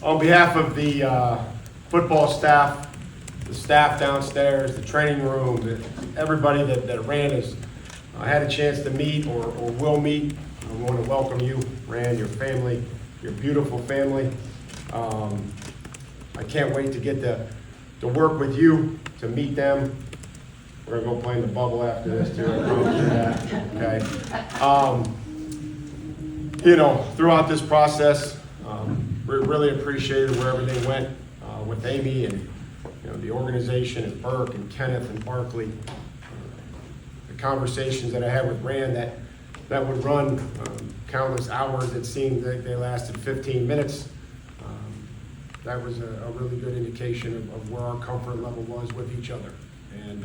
On behalf of the football staff, the staff downstairs, the training room, everybody that Ran has had a chance to meet or will meet, I want to welcome you, Ran, your family, your beautiful family. I can't wait to get to work with you, to meet them. We're going to go play in the bubble after this, too. I promise you that. Okay. Throughout this process, we really appreciated where everything went with Amy and the organization and Burke and Kenneth and Barkley. The conversations that I had with Ran that would run countless hours. It seemed like they lasted 15 minutes. That was a really good indication of where our comfort level was with each other. And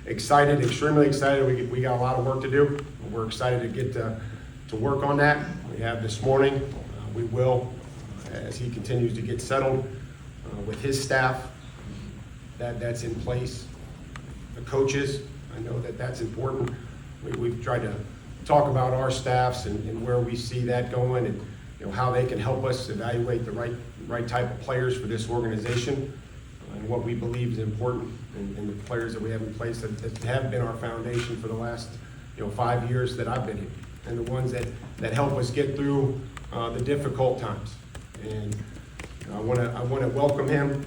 excited, extremely excited. We got a lot of work to do. We're excited to get to work on that. We have this morning. We will, as he continues to get settled with his staff that's in place. The coaches, I know that's important. We've tried to talk about our staffs and where we see that going and how they can help us evaluate the right type of players for this organization and what we believe is important and the players that we have in place that have been our foundation for the last 5 years that I've been here, and the ones that help us get through the difficult times. And I want to welcome him,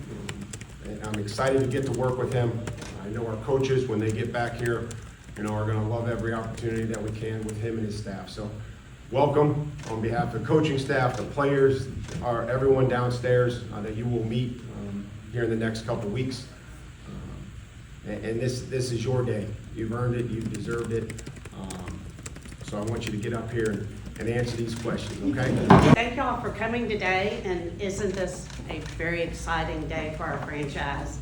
and I'm excited to get to work with him. I know our coaches, when they get back here, are going to love every opportunity that we can with him and his staff. So welcome on behalf of the coaching staff, the players, everyone downstairs that you will meet here in the next couple weeks. And this is your day. You've earned it. You've deserved it. So I want you to get up here and answer these questions, okay? Thank y'all for coming today, and isn't this a very exciting day for our franchise?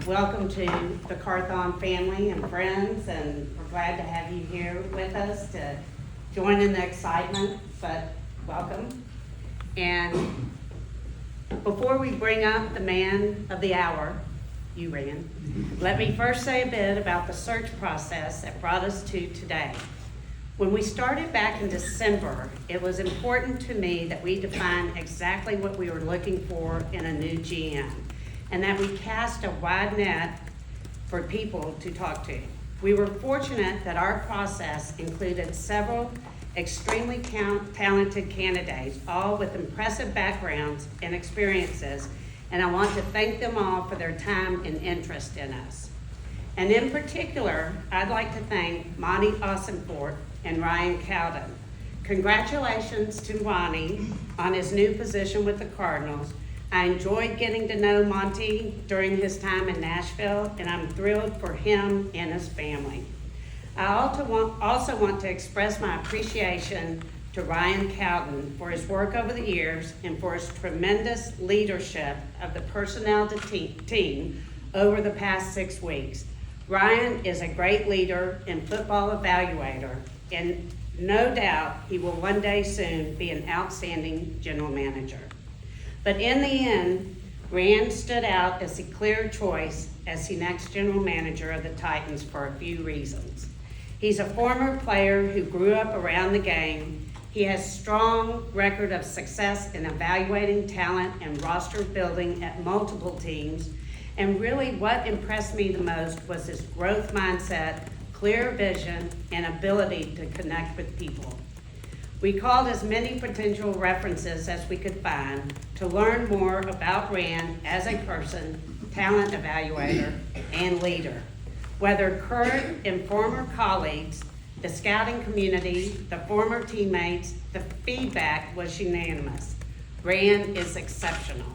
Welcome to the Carthon family and friends, and we're glad to have you here with us to join in the excitement, but welcome. And before we bring up the man of the hour, you Ran, let me first say a bit about the search process that brought us to today. When we started back in December, it was important to me that we define exactly what we were looking for in a new GM, and that we cast a wide net for people to talk to. We were fortunate that our process included several extremely talented candidates, all with impressive backgrounds and experiences, and I want to thank them all for their time and interest in us. And in particular, I'd like to thank Monty Ossenfort and Ran Carthon. Congratulations to Monty on his new position with the Cardinals. I enjoyed getting to know Monty during his time in Nashville, and I'm thrilled for him and his family. I also want to express my appreciation to Ran Carthon for his work over the years and for his tremendous leadership of the personnel team over the past 6 weeks. Ryan is a great leader and football evaluator, and no doubt he will one day soon be an outstanding general manager. But in the end, Ran stood out as the clear choice as the next general manager of the Titans for a few reasons. He's a former player who grew up around the game. He has a strong record of success in evaluating talent and roster building at multiple teams. And really what impressed me the most was his growth mindset, clear vision, and ability to connect with people. We called as many potential references as we could find to learn more about Ran as a person, talent evaluator, and leader. Whether current and former colleagues, the scouting community, the former teammates, the feedback was unanimous. Ran is exceptional.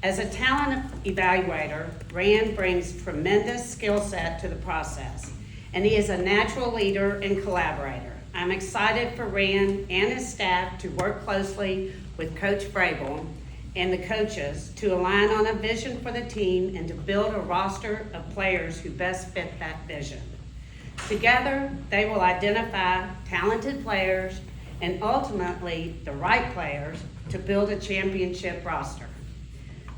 As a talent evaluator, Ran brings tremendous skill set to the process, and he is a natural leader and collaborator. I'm excited for Ran and his staff to work closely with Coach Vrabel and the coaches to align on a vision for the team and to build a roster of players who best fit that vision. Together, they will identify talented players and ultimately the right players to build a championship roster.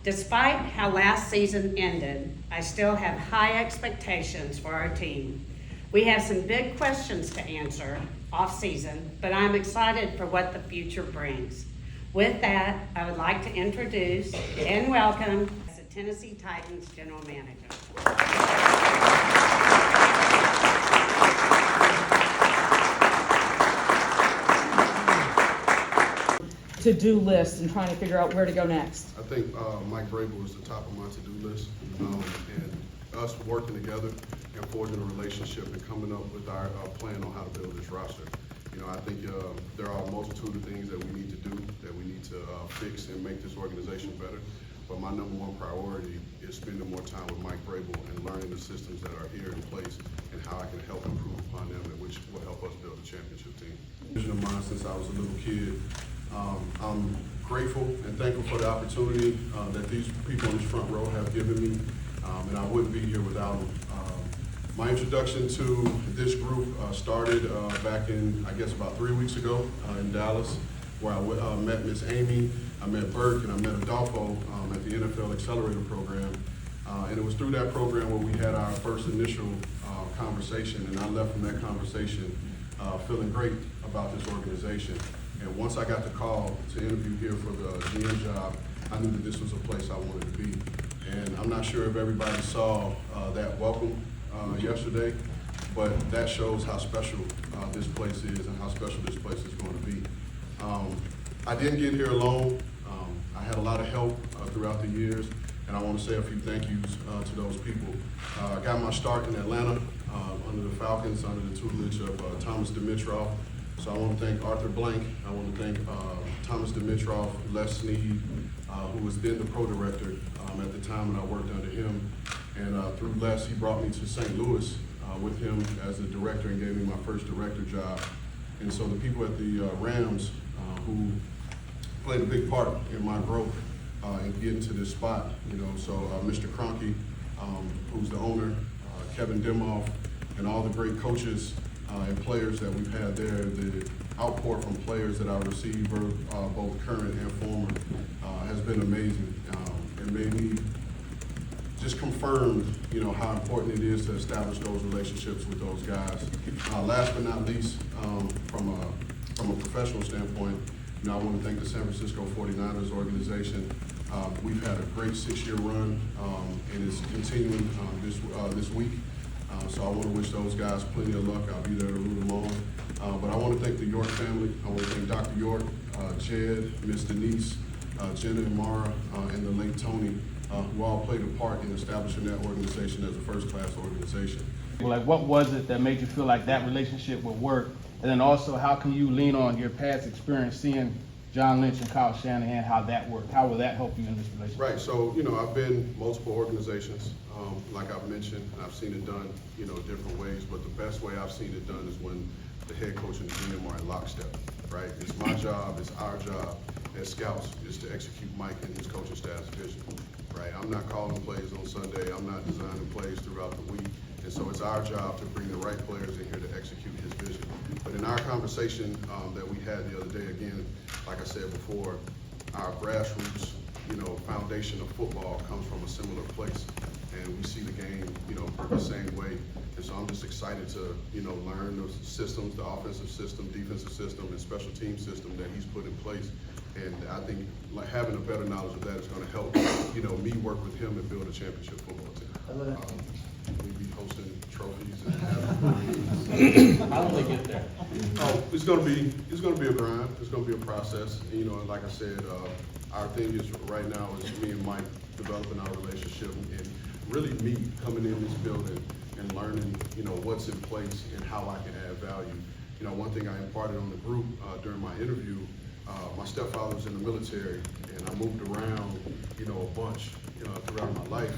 Despite how last season ended, I still have high expectations for our team. We have some big questions to answer off season, but I'm excited for what the future brings. With that, I would like to introduce and welcome the Tennessee Titans General Manager. To-do list and trying to figure out where to go next? I think Mike Vrabel is the top of my to-do list, and us working together and forging a relationship and coming up with our plan on how to build this roster. You know, I think there are a multitude of things that we need to do, that we need to fix and make this organization better. But my number one priority is spending more time with Mike Vrabel and learning the systems that are here in place and how I can help improve upon them, and which will help us build a championship team. Vision of mine since I was a little kid. I'm grateful and thankful for the opportunity that these people in this front row have given me, and I wouldn't be here without them. My introduction to this group started back in, I guess, about 3 weeks ago in Dallas, where I met Miss Amy, I met Burke, and I met Adolfo at the NFL Accelerator Program. And it was through that program where we had our first initial conversation, and I left from that conversation feeling great about this organization. And once I got the call to interview here for the GM job, I knew that this was a place I wanted to be. And I'm not sure if everybody saw that welcome yesterday, but that shows how special this place is and how special this place is going to be. I didn't get here alone. I had a lot of help throughout the years, and I want to say a few thank yous to those people. I got my start in Atlanta under the Falcons, under the tutelage of Thomas Dimitroff. So I want to thank Arthur Blank. I want to thank Thomas Dimitroff, Les Snead, who was then the pro director at the time, and I worked under him. And through Les, he brought me to St. Louis with him as a director and gave me my first director job. And so the people at the Rams who played a big part in my growth and getting to this spot, you know, so Mr. Kroenke, who's the owner, Kevin Demoff, and all the great coaches and players that we've had there, the outpour from players that I received, both current and former, has been amazing. It made me just confirmed, you know, how important it is to establish those relationships with those guys. Last but not least, from a professional standpoint, you know, I want to thank the San Francisco 49ers organization. We've had a great 6-year run, and it's continuing this week. So I want to wish those guys plenty of luck. I'll be there to root them on. But I want to thank the York family. I want to thank Dr. York, Jed, Miss Denise, Jenna and Mara, and the late Tony, who all played a part in establishing that organization as a first-class organization. Like, what was it that made you feel like that relationship would work? And then also, how can you lean on your past experience seeing John Lynch and Kyle Shanahan, how that worked? How will that help you in this relationship? Right, so, you know, I've been multiple organizations. Like I've mentioned, I've seen it done, you know, different ways, but the best way I've seen it done is when the head coach and the GM are in lockstep, right? It's my job, it's our job as scouts is to execute Mike and his coaching staff's vision, right? I'm not calling plays on Sunday, I'm not designing plays throughout the week, and so it's our job to bring the right players in here to execute his vision. But in our conversation that we had the other day, again, like I said before, our grassroots, you know, foundation of football comes from a similar place. And we see the game, you know, the same way. And so I'm just excited to, you know, learn those systems, the offensive system, defensive system, and special team system that he's put in place. And I think like having a better knowledge of that is going to help, you know, me work with him and build a championship football team. We'll be hosting trophies and How will they get there? Oh, it's gonna be a grind. It's gonna be a process. And, you know, and like I said, our thing is right now is me and Mike developing our relationship and really me coming in this building and learning, you know, what's in place and how I can add value. You know, one thing I imparted on the group during my interview, my stepfather was in the military, and I moved around, you know, a bunch throughout my life.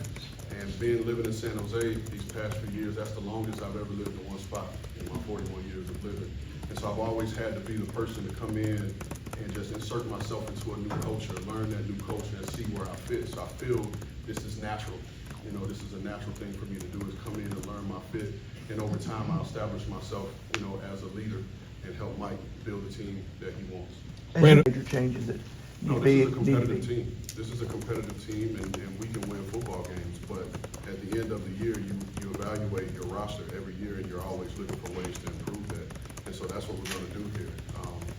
And living in San Jose these past few years, that's the longest I've ever lived in one spot in my 41 years of living. And so I've always had to be the person to come in and just insert myself into a new culture, learn that new culture, and see where I fit. So I feel this is natural. You know, this is a natural thing for me to do, is come in and learn my fit. And over time, I'll establish myself, you know, as a leader and help Mike build the team that he wants. Major changes that No, need this is a to be. competitive team. This is a competitive team, and we can win football games. But at the end of the year, you evaluate your roster every year, and you're always looking for ways to improve that. And so that's what we're going to do here.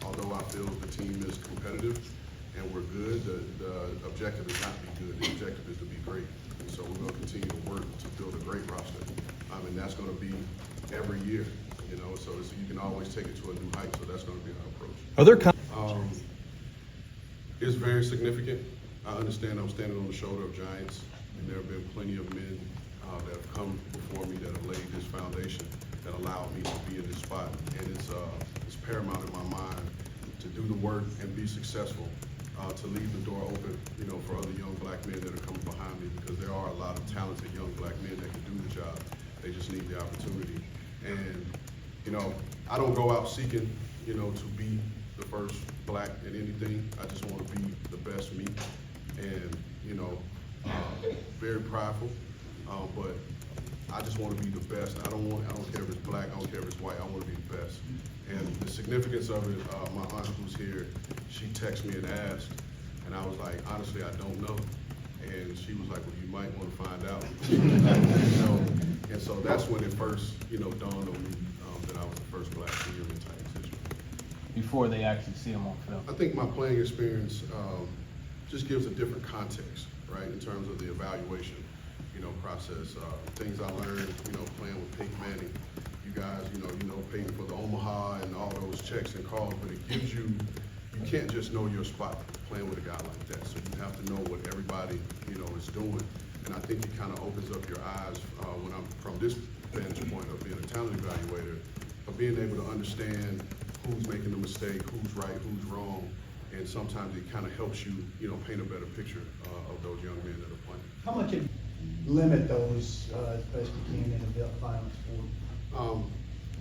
Although I feel the team is competitive, and we're good, the objective is not to be good, the objective is to be great. And so we're gonna continue to work to build a great roster. And that's gonna be every year, you know, so you can always take it to a new height, so that's gonna be our approach. Are there It's very significant. I understand I'm standing on the shoulder of giants, and there have been plenty of men that have come before me that have laid this foundation that allowed me to be in this spot. And it's paramount in my mind to do the work and be successful, to leave the door open, you know, for other young black men that are coming behind me, because there are a lot of talented young black men that can do the job. They just need the opportunity. And, you know, I don't go out seeking, you know, to be the first black in anything. I just want to be the best me, and, you know, very prideful, but I just want to be the best. I don't care if it's black, I don't care if it's white, I want to be the best. And the significance of it, my aunt who's here, she texted me and asked, and I was like, honestly, I don't know. And she was like, well, you might want to find out. You know? And so that's when it first, you know, dawned on me that I was the first black senior in Titans history. Before they actually see him on film? I think my playing experience just gives a different context, right, in terms of the evaluation, you know, process. Things I learned, you know, playing with Peyton Manning. You guys, you know Peyton for the Omaha and all those checks and calls, but it gives you can't just know your spot playing with a guy like that. So you have to know what everybody, you know, is doing. And I think it kind of opens up your eyes when I'm from this vantage point of being a talent evaluator, of being able to understand who's making the mistake, who's right, who's wrong, and sometimes it kind of helps you, you know, paint a better picture of those young men that are playing. How much did you limit those as best you can in the final sport?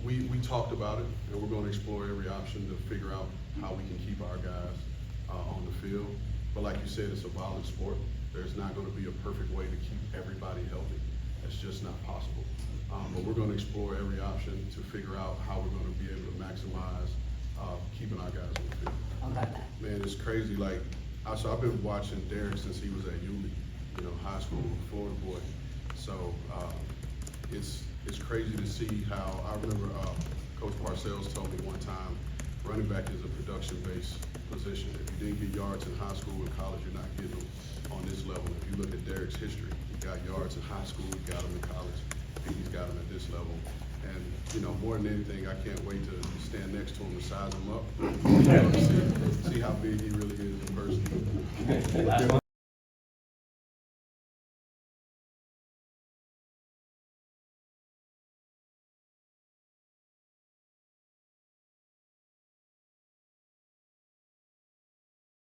We talked about it, and we're going to explore every option to figure out how we can keep our guys on the field. But like you said, it's a violent sport. There's not going to be a perfect way to keep everybody healthy. It's just not possible. But we're going to explore every option to figure out how we're going to be able to maximize keeping our guys on the field. Man, it's crazy. Like, so I've been watching Derek since he was at Yulee, you know, high school, Florida boy. So it's crazy to see how, I remember Coach Parcells told me one time, running back is a production-based position. If you didn't get yards in high school and college, you're not getting them on this level. If you look at Derek's history, he got yards in high school, he got them in college, and he's got them at this level. And, you know, more than anything, I can't wait to stand next to him and size him up, you know, see how big he really is in person.